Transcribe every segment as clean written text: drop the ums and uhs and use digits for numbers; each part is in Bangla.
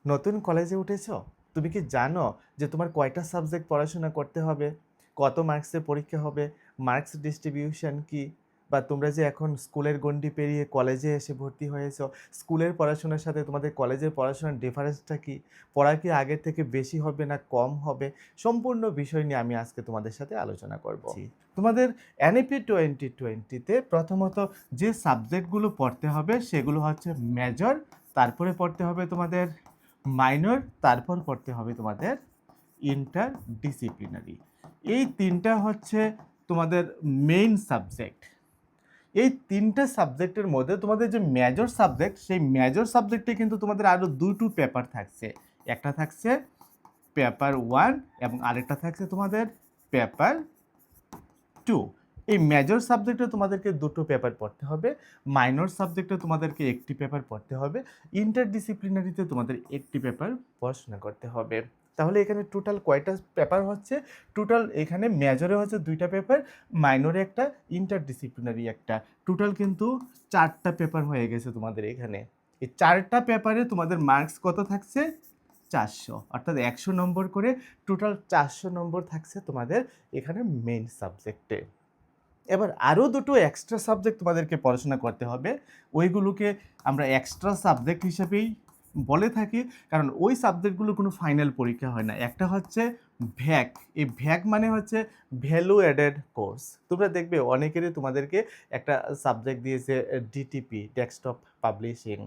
নতুন কলেজে উঠেছো? তুমি কি জানো যে তোমার কয়টা সাবজেক্ট পড়াশোনা করতে হবে? কত মার্কসের পরীক্ষা হবে? মার্কস ডিস্ট্রিবিউশন কি? বা তোমরা যে এখন স্কুলের গণ্ডি পেরিয়ে কলেজে এসে ভর্তি হয়েছো, স্কুলের পড়াশোনার সাথে তোমাদের কলেজের পড়াশোনার ডিফারেন্সটা কি? পড়া কি আগের থেকে বেশি হবে না কম হবে? সম্পূর্ণ বিষয় নিয়ে আমি আজকে তোমাদের সাথে আলোচনা করব। তোমাদের এনইপি 2020-তে প্রথমত যে সাবজেক্টগুলো পড়তে হবে সেগুলো হচ্ছে মেজর, তারপরে পড়তে হবে তোমাদের মাইনর, তারপর পড়তে হবে তোমাদের ইন্টার ডিসিপ্লিনারি। এই তিনটা হচ্ছে তোমাদের মেইন সাবজেক্ট। এই তিনটা সাবজেক্টের মধ্যে তোমাদের যে মেজর সাবজেক্ট, সেই মেজর সাবজেক্টে কিন্তু তোমাদের আরও দুটো পেপার থাকছে। একটা থাকছে পেপার 1 এবং আরেকটা থাকছে তোমাদের পেপার 2। এই মেজর সাবজেক্টে তোমাদেরকে দুটো পেপার পড়তে হবে, মাইনর সাবজেক্টে তোমাদেরকে একটি পেপার পড়তে হবে, ইন্টারডিসিপ্লিনারিতে তোমাদের একটি পেপার পড়াশোনা করতে হবে। তাহলে এখানে টোটাল কয়টা পেপার হচ্ছে? টোটাল এখানে মেজরে হচ্ছে 2টা পেপার, মাইনরে একটা, ইন্টারডিসিপ্লিনারি একটা। টোটাল কিন্তু 4টা পেপার হয়ে গেছে তোমাদের এখানে। এই 4টা পেপারে তোমাদের মার্কস কত থাকছে? 400, অর্থাৎ 100 নম্বর করে টোটাল 400 নম্বর থাকছে তোমাদের এখানে মেইন সাবজেক্টে। এবার আরও দুটো এক্সট্রা সাবজেক্ট তোমাদেরকে পড়াশোনা করতে হবে। ওইগুলোকে আমরা এক্সট্রা সাবজেক্ট হিসেবেই বলে থাকি, কারণ ওই সাবজেক্টগুলো কোনো ফাইনাল পরীক্ষা হয় না। একটা হচ্ছে ভ্যাক। এই ভ্যাক মানে হচ্ছে ভ্যালু অ্যাডেড কোর্স। তোমরা দেখবে অনেকেরই তোমাদেরকে একটা সাবজেক্ট দিয়েছে ডিটিপি, ডেস্কটপ পাবলিশিং।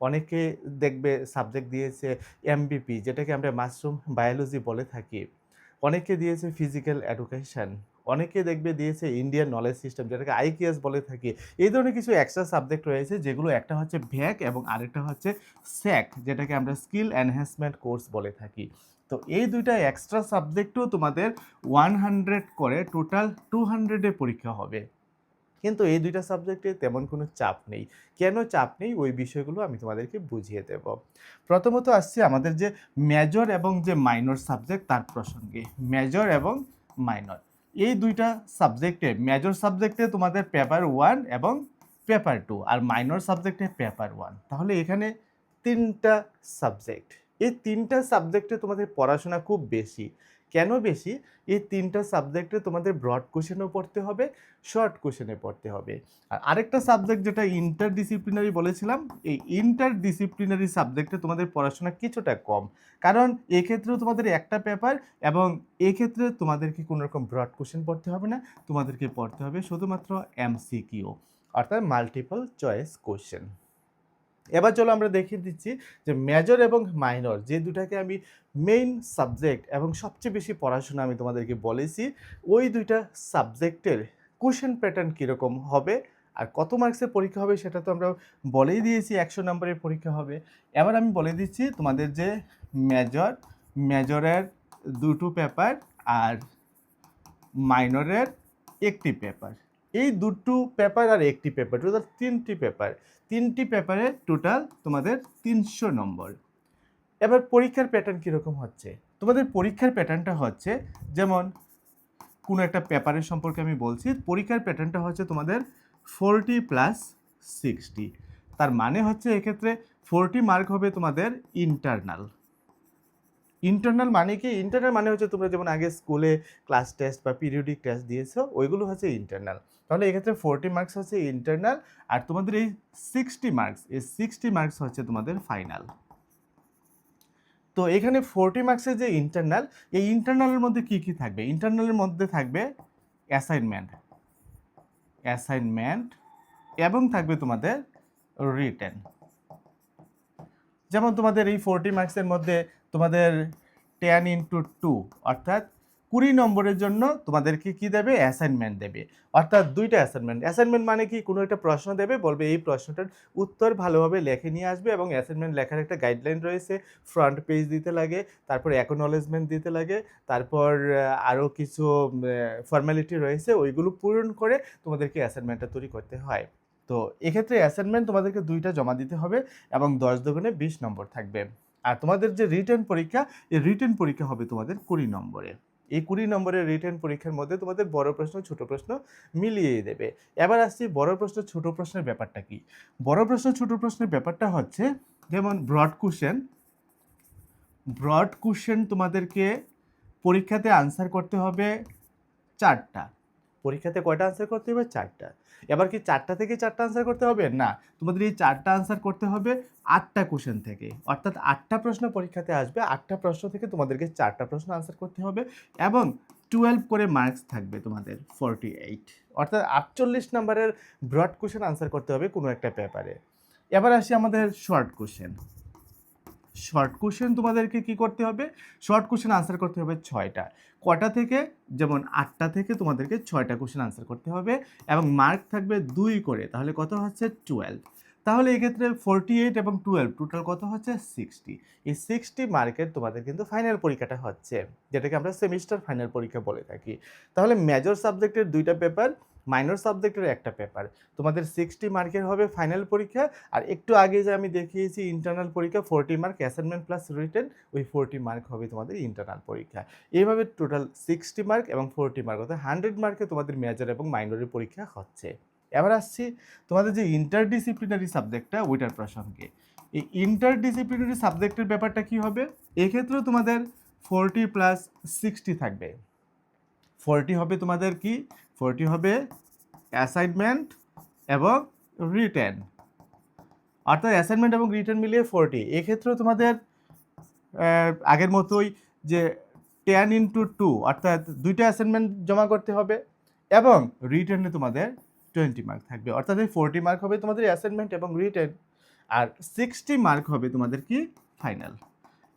অনেকে দেখবে সাবজেক্ট দিয়েছে এমবিপি, যেটাকে আমরা মাশরুম বায়োলজি বলে থাকি। অনেকে দিয়েছে ফিজিক্যাল এডুকেশন, অনেকে দেখবে দিয়েছে ইন্ডিয়ান নলেজ সিস্টেম, যেটাকে আইকিএস বলে থাকি। এই ধরনের কিছু এক্সট্রা সাবজেক্ট রয়েছে, যেগুলো একটা হচ্ছে ভ্যাক এবং আরেকটা হচ্ছে স্যাক, যেটাকে আমরা স্কিল এনহ্যান্সমেন্ট কোর্স বলে থাকি। তো এই দুইটা এক্সট্রা সাবজেক্টও তোমাদের 100 করে টোটাল 200-এ পরীক্ষা হবে। কিন্তু এই দুইটা সাবজেক্টে তেমন কোনো চাপ নেই। কেন চাপ নেই ওই বিষয়গুলো আমি তোমাদেরকে বুঝিয়ে দেব। প্রথমত আসছে আমাদের যে মেজর এবং যে মাইনর সাবজেক্ট তার প্রসঙ্গে। মেজর এবং মাইনর এই দুইটা সাবজেক্টে, মেজর সাবজেক্টে তোমাদের পেপার 1 এবং পেপার 2, আর মাইনর সাবজেক্টে পেপার 1। তাহলে এখানে 3টা সাবজেক্ট। এই 3টা সাবজেক্টে তোমাদের পড়াশোনা খুব বেশি। কেন বেশি? এই 3টা সাবজেক্টে তোমাদের ব্রড কোশ্চেনও পড়তে হবে, শর্ট কোশ্চেনে পড়তে হবে। আর আরেকটা সাবজেক্ট যেটা ইন্টারডিসিপ্লিনারি বলেছিলাম, এই ইন্টারডিসিপ্লিনারি সাবজেক্টে তোমাদের পড়াশোনা কিছুটা কম, কারণ এক্ষেত্রেও তোমাদের একটা পেপার এবং এক্ষেত্রে তোমাদেরকে কোনো রকম ব্রড কোশ্চেন পড়তে হবে না, তোমাদেরকে পড়তে হবে শুধুমাত্র এমসিকিউ, অর্থাৎ মাল্টিপল চয়েস কোশ্চেন। এবার চলো আমরা দেখিয়ে দিচ্ছি যে মেজর এবং মাইনর যে দুটাকে আমি মেইন সাবজেক্ট এবং সবচেয়ে বেশি পড়াশোনা আমি তোমাদেরকে বলেছি, ওই দুইটা সাবজেক্টের কোশ্চেন প্যাটার্ন কীরকম হবে আর কত মার্কসের পরীক্ষা হবে সেটা তো আমরা বলেই দিয়েছি, 100 নম্বরের পরীক্ষা হবে। এবার আমি বলে দিচ্ছি তোমাদের যে মেজরের দুটো পেপার আর মাইনরের একটি পেপার, এই দুটো পেপার আর একটি পেপার, টোটাল 3টি পেপার। 3টি পেপারে টোটাল তোমাদের 300 নম্বর। এবার পরীক্ষার প্যাটার্ন কীরকম হচ্ছে? তোমাদের পরীক্ষার প্যাটার্নটা হচ্ছে, যেমন কোনো একটা পেপারের সম্পর্কে আমি বলছি, পরীক্ষার প্যাটার্নটা হচ্ছে তোমাদের 40 + 60। তার মানে হচ্ছে এক্ষেত্রে 40 মার্ক হবে তোমাদের ইন্টারনাল। ইন্টারনাল মানে কি? ইন্টারনাল মানে হচ্ছে তোমরা যেমন আগে স্কুলে ক্লাস টেস্ট বা পিরিয়ডিক টেস্ট দিয়েছো, ওইগুলো হচ্ছে ইন্টারনাল। তাহলে এক্ষেত্রে 40 মার্কস হচ্ছে ইন্টারনাল, আর তোমাদের এই 60 মার্কস, এই 60 মার্কস হচ্ছে তোমাদের ফাইনাল। তো এখানে 40 মার্কসের যে ইন্টারনাল, এই ইন্টারনালের মধ্যে কি কি থাকবে? ইন্টারনালের মধ্যে থাকবে অ্যাসাইনমেন্ট এবং থাকবে তোমাদের রিটেন। যেমন তোমাদের এই 40 মার্কসের মধ্যে তোমাদের 10 × 2 অর্থাৎ 20 নম্বরের জন্য তোমাদেরকে কি দেবে? অ্যাসাইনমেন্ট দেবে, অর্থাৎ 2টা অ্যাসাইনমেন্ট। অ্যাসাইনমেন্ট মানে কি? কোনো একটা প্রশ্ন দেবে, বলবে এই প্রশ্নটার উত্তর ভালোভাবে লেখে নিয়ে আসবে, এবং অ্যাসাইনমেন্ট লেখার একটা গাইডলাইন রয়েছে। ফ্রন্ট পেজ দিতে লাগে, তারপর অ্যাকনোলেজমেন্ট দিতে লাগে, তারপর আরও কিছু ফর্মালিটি রয়েছে, ওইগুলো পূরণ করে তোমাদেরকে অ্যাসাইনমেন্টটা তৈরি করতে হয়। তো এক্ষেত্রে অ্যাসাইনমেন্ট তোমাদেরকে 2টা জমা দিতে হবে এবং 10 দুগুণে 20 নম্বর থাকবে। আর তোমাদের যে রিটেন পরীক্ষা, এই রিটেন পরীক্ষা হবে তোমাদের 20 নম্বরে। এই 20 নম্বরের রিটেন পরীক্ষার মধ্যে তোমাদের বড় প্রশ্ন ছোট প্রশ্ন মিলিয়ে দেবে। এবার আসছি বড় প্রশ্ন ছোট প্রশ্নের ব্যাপারটা কি। বড় প্রশ্ন ছোট প্রশ্নের ব্যাপারটা হচ্ছে, যেমন ব্রড কোশ্চেন, ব্রড কোশ্চেন তোমাদেরকে পরীক্ষাতে আনসার করতে হবে 4টা। পরীক্ষাতে কয়টা আনসার করতে হবে? 4টা। এবার কি 4টা থেকে 4টা আনসার করতে হবে? না, তোমাদের এই 4টা আনসার করতে হবে 8টা কোশ্চেন থেকে। অর্থাৎ 8টা প্রশ্ন পরীক্ষাতে আসবে, 8টা প্রশ্ন থেকে তোমাদেরকে 4টা প্রশ্ন আনসার করতে হবে এবং 12 করে মার্কস থাকবে তোমাদের 48, অর্থাৎ 48 নাম্বারের ব্রড কোশ্চেন আনসার করতে হবে কোনো একটা পেপারে। এবার আসি আমাদের শর্ট কোশ্চেন। শর্ট কোশ্চেন তোমাদেরকে কি করতে হবে? শর্ট কোশ্চেন আনসার করতে হবে 6টা। কটা থেকে? যেমন 8টা থেকে তোমাদেরকে 6টা কোশ্চেন আনসার করতে হবে এবং মার্ক থাকবে 2 করে, তাহলে কত হচ্ছে? 12। তাহলে এক্ষেত্রে 48 এবং 12 টোটাল কত হচ্ছে? 60। এই 60 মার্কের তোমাদের কিন্তু ফাইনাল পরীক্ষাটা হচ্ছে, যেটাকে আমরা সেমিস্টার ফাইনাল পরীক্ষা বলে থাকি। তাহলে মেজর সাবজেক্টের 2টা পেপার, মাইনর সাবজেক্টের একটা পেপার, তোমাদের 60 মার্কের হবে ফাইনাল পরীক্ষা। আর একটু আগে যে আমি দেখিয়েছি ইন্টারনাল পরীক্ষা 40 মার্ক, অ্যাসাইনমেন্ট প্লাস রিটেন, ওই 40 মার্ক হবে তোমাদের ইন্টারনাল পরীক্ষা। এইভাবে টোটাল 60 মার্ক এবং 40 মার্ক, অর্থাৎ 100 মার্কে তোমাদের মেজর এবং মাইনরের পরীক্ষা হচ্ছে। এবার আসছি তোমাদের যে ইন্টারডিসিপ্লিনারি সাবজেক্টটা, ওইটার প্রসঙ্গে। এই ইন্টারডিসিপ্লিনারি সাবজেক্টের ব্যাপারটা কি হবে? এক্ষেত্রেও তোমাদের 40 প্লাস 60 থাকবে। 40 হবে তোমাদের কি? 40 হবে অ্যাসাইনমেন্ট এবং রিটেন, অর্থাৎ অ্যাসাইনমেন্ট এবং রিটেন মিলিয়ে 40। এক্ষেত্রেও তোমাদের আগের মতোই যে 10x2, অর্থাৎ 2টা অ্যাসাইনমেন্ট জমা করতে হবে এবং রিটেনে তোমাদের 20 মার্ক থাকবে। অর্থাৎ এই 40 মার্ক হবে তোমাদের অ্যাসাইনমেন্ট এবং রিটেন, আর 60 মার্ক হবে তোমাদের কি? ফাইনাল।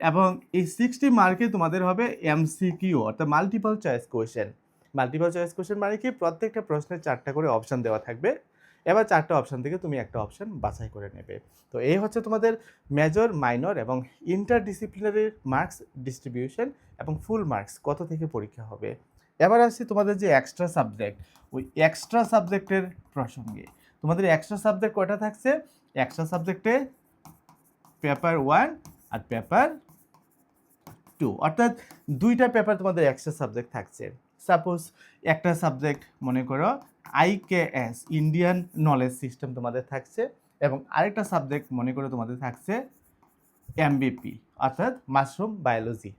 এবং এই 60 মার্কে তোমাদের হবে এমসিকিউ, অর্থাৎ multiple choice question. Multiple choice question মানে কি? প্রত্যেকটা প্রশ্নে 4টা করে অপশান দেওয়া থাকবে, এবার 4টা অপশান থেকে তুমি একটা অপশান বাছাই করে নেবে। তো এই হচ্ছে তোমাদের মেজর, মাইনর এবং ইন্টারডিসিপ্লিনারি মার্কস ডিস্ট্রিবিউশন এবং ফুল মার্কস কত থেকে পরীক্ষা হবে। এবার আসছি তোমাদের যে এক্সট্রা সাবজেক্ট, ওই এক্সট্রা সাবজেক্টের প্রসঙ্গে। তোমাদের এক্সট্রা সাবজেক্ট কয়টা থাকছে? এক্সট্রা সাবজেক্টে পেপার 1 আর পেপার 2, অর্থাৎ 2টা পেপার তোমাদের এক্সট্রা সাবজেক্ট থাকছে। সাপোজ একটা সাবজেক্ট মনে করো IKS, ইন্ডিয়ান নলেজ সিস্টেম তোমাদের থাকছে, এবং আরেকটা সাবজেক্ট মনে করো তোমাদের থাকছে MBP, অর্থাৎ মাশরুম বায়োলজি।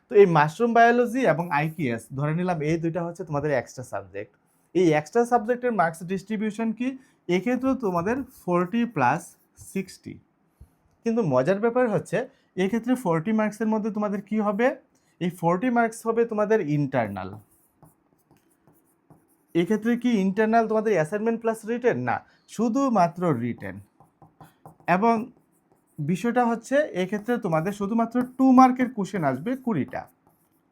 তো এই মাশরুম বায়োলজি এবং IKS ধরে নিলাম এই 2টা হচ্ছে তোমাদের এক্সট্রা সাবজেক্ট। এই এক্সট্রা সাবজেক্টের মার্কস ডিস্ট্রিবিউশন কি? এক্ষেত্রেও তোমাদের 40 প্লাস 60। কিন্তু মজার ব্যাপার হচ্ছে এক্ষেত্রে 40 মার্কসের মধ্যে তোমাদের কি হবে? এই 40 মার্কস হবে তোমাদের ইন্টারনাল। এক্ষেত্রে কি ইন্টারনাল তোমাদের অ্যাসাইনমেন্ট প্লাস রিটেন? না, শুধুমাত্র রিটেন। এবং বিষয়টা হচ্ছে এক্ষেত্রে তোমাদের শুধুমাত্র 2 মার্কের কোশ্চেন আসবে 20টা,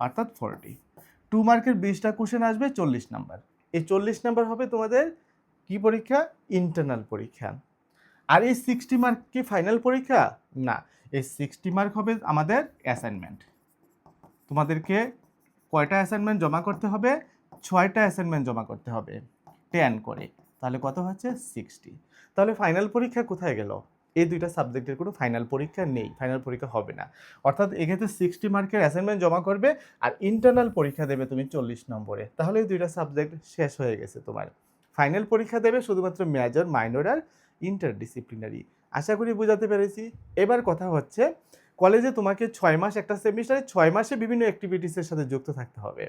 অর্থাৎ 40। 2 মার্কের 20টা কোশ্চেন আসবে 40 নাম্বার। এই 40 নাম্বার হবে তোমাদের কি পরীক্ষা? ইন্টারনাল পরীক্ষা। আর এই 60 মার্ক কি ফাইনাল পরীক্ষা? না, এই 60 মার্ক হবে আমাদের অ্যাসাইনমেন্ট। তোমাদেরকে কয়টা অ্যাসাইনমেন্ট জমা করতে হবে? 6টা অ্যাসাইনমেন্ট জমা করতে হবে 10 করে, তাহলে কত হচ্ছে? 60। তাহলে ফাইনাল পরীক্ষা কোথায় গেল? এই 2টা সাবজেক্টের কোনো ফাইনাল পরীক্ষা নেই, ফাইনাল পরীক্ষা হবে না। অর্থাৎ এক্ষেত্রে 60 মার্কের অ্যাসাইনমেন্ট জমা করবে আর ইন্টারনাল পরীক্ষা দেবে তুমি 40 নম্বরে, তাহলে এই 2টা সাবজেক্ট শেষ হয়ে গেছে তোমার। ফাইনাল পরীক্ষা দেবে শুধুমাত্র মেজর, মাইনর আর ইন্টারডিসিপ্লিনারি। আশা করি বোঝাতে পেরেছি। এবার কথা হচ্ছে কলেজে তোমাকে 6 মাস, একটা সেমিস্টারে 6 মাসে বিভিন্ন অ্যাক্টিভিটিসের সাথে যুক্ত থাকতে হবে।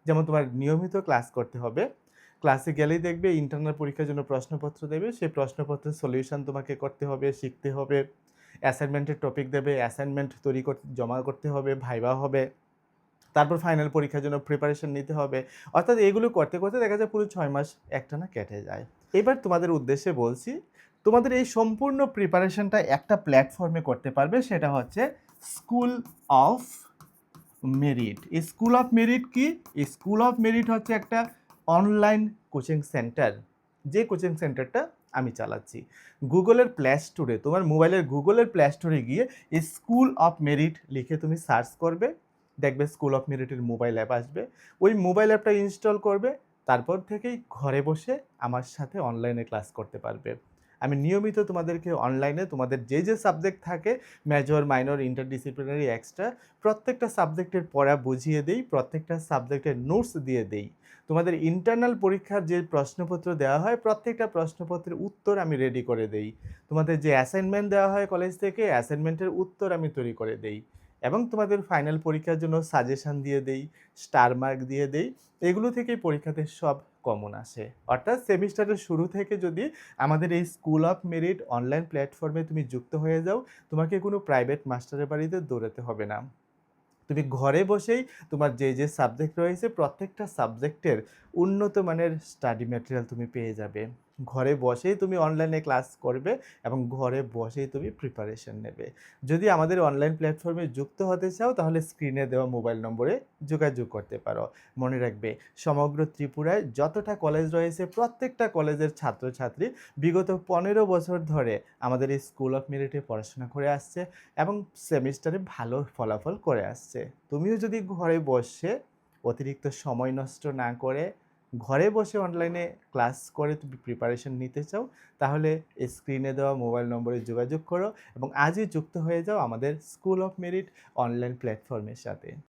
যেমন তোমার নিয়মিত ক্লাস করতে হবে, ক্লাসে গেলেই দেখবে ইন্টারনাল পরীক্ষার জন্য প্রশ্নপত্র দেবে, সেই প্রশ্নপত্রের সলিউশন তোমাকে করতে হবে, শিখতে হবে। অ্যাসাইনমেন্টের টপিক দেবে, অ্যাসাইনমেন্ট তৈরি করতে, জমা করতে হবে, ভাইবা হবে, তারপর ফাইনাল পরীক্ষার জন্য প্রিপারেশন নিতে হবে। অর্থাৎ এগুলো করতে করতে দেখা যায় পুরো 6 মাস একটানা কেটে যায়। এবার তোমাদের উদ্দেশ্যে বলছি, তোমাদের এই সম্পূর্ণ প্রিপারেশনটা একটা প্ল্যাটফর্মে করতে পারবে, সেটা হচ্ছে স্কুল অফ মেরিট। এই স্কুল অফ মেরিট কি? এই স্কুল অফ মেরিট হচ্ছে একটা অনলাইন কোচিং সেন্টার, যে কোচিং সেন্টারটা আমি চালাচ্ছি। গুগলের প্লে স্টোরে, তোমার মোবাইলের গুগলের প্লে স্টোরে গিয়ে এই স্কুল অফ মেরিট লিখে তুমি সার্চ করবে, দেখবে স্কুল অফ মেরিটের মোবাইল অ্যাপ আসবে। ওই মোবাইল অ্যাপটা ইনস্টল করবে, তারপর থেকেই ঘরে বসে আমার সাথে অনলাইনে ক্লাস করতে পারবে। আমি নিয়মিত তোমাদেরকে অনলাইনে তোমাদের যে যে সাবজেক্ট থাকে, মেজর, মাইনর, ইন্টারডিসিপ্লিনারি, এক্সট্রা, প্রত্যেকটা সাবজেক্টের পড়া বুঝিয়ে দেই, প্রত্যেকটা সাবজেক্টের নোটস দিয়ে দেই। তোমাদের ইন্টারনাল পরীক্ষার যে প্রশ্নপত্র দেওয়া হয়, প্রত্যেকটা প্রশ্নপত্রের উত্তর আমি রেডি করে দেই। তোমাদের যে অ্যাসাইনমেন্ট দেওয়া হয় কলেজ থেকে, অ্যাসাইনমেন্টের উত্তর আমি তৈরি করে দেই। এবং তোমাদের ফাইনাল পরীক্ষার জন্য সাজেশন দিয়ে দেই, স্টার মার্ক দিয়ে দেই। এগুলো থেকেই পরীক্ষাতে সব কমন আসে। অর্থাৎ সেমিস্টারের শুরু থেকে যদি আমাদের এই স্কুল অফ মেরিট অনলাইন প্ল্যাটফর্মে তুমি যুক্ত হয়ে যাও, তোমাকে কোনো প্রাইভেট মাস্টারের বাড়িতে দৌড়াতে হবে না। তুমি ঘরে বসেই তোমার যে সাবজেক্ট রয়েছে প্রত্যেকটা সাবজেক্টের উন্নত মানের স্টাডি ম্যাটেরিয়াল তুমি পেয়ে যাবে। ঘরে বসেই তুমি অনলাইনে ক্লাস করবে এবং ঘরে বসেই তুমি প্রিপারেশন নেবে। যদি আমাদের অনলাইন প্ল্যাটফর্মে যুক্ত হতে চাও তাহলে স্ক্রিনে দেওয়া মোবাইল নম্বরে যোগাযোগ করতে পারো। মনে রাখবে সমগ্র ত্রিপুরায় যতটা কলেজ রয়েছে প্রত্যেকটা কলেজের ছাত্রছাত্রী বিগত ১৫ বছর ধরে আমাদের এই স্কুল অফ মেরিটে পড়াশোনা করে আসছে এবং সেমিস্টারে ভালো ফলাফল করে আসছে। তুমিও যদি ঘরে বসে অতিরিক্ত সময় নষ্ট না করে ঘরে বসে অনলাইনে ক্লাস করে তুমি প্রিপারেশন নিতে চাও, তাহলে স্ক্রিনে দেওয়া মোবাইল নম্বরে যোগাযোগ করো এবং আজই যুক্ত হয়ে যাও আমাদের স্কুল অফ মেরিট অনলাইন প্ল্যাটফর্মের সাথে।